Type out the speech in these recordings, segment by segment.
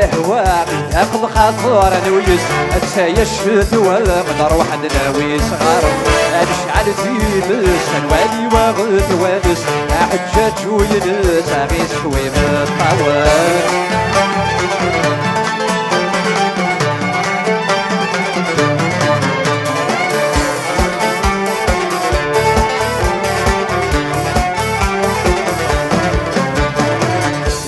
الهواء تاخذ خاطر نويس اتسايا الشتوى مدار واحد ناوي صغار نشعل تيمس نوالي واغد وانس حجاج وينس غيس خوي من الطوال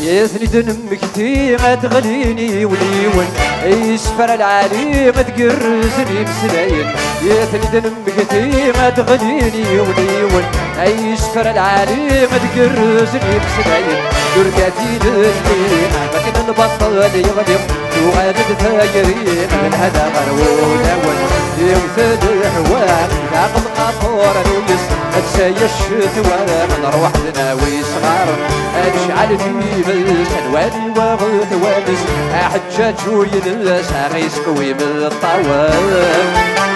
يسند نمكتي ما تغليني وليون يسفر العالي ما تقرزني بسلاين يسند نمكتي ما تغليني وليون يسفر العالي ما تقرزني بسلاين دركاتي للي ما كان البطل يغلب وغادد فاجرين من هذا غرو داون يوثد الحوام عقل قاطور نويس اتسايا الشتوى من روح ناوي صغار نشعل في بلس نوالي واغد وانس حجاج وينس غيس قوي من الطوال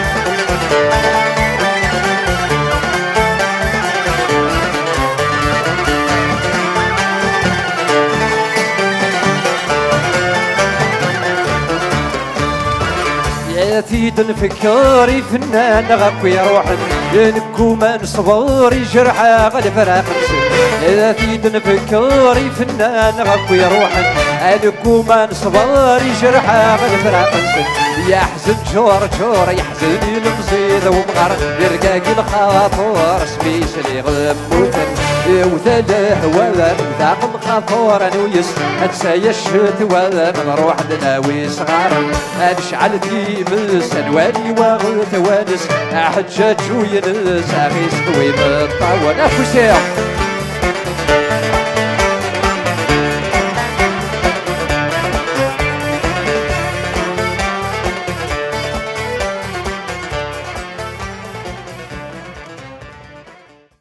تيد نفكري فنان غاكوي روحن ينكو ما نصبري جرحى غالي فراق إذا تيد نفكري فنان غاكوي روحن ينكو ما نصبري جرحى غالي فراق يحزن جور جور يحزني المزيد ومغار يرقاقي الخاطر سميس لي غموتن وذا الهوى ذاق الخاطر نويس اتسايا الشتوى من روح ناوي صغار نشعل تيمس نوالي واغد وانس حجاج وينس غيس قوي بالطاول افوسير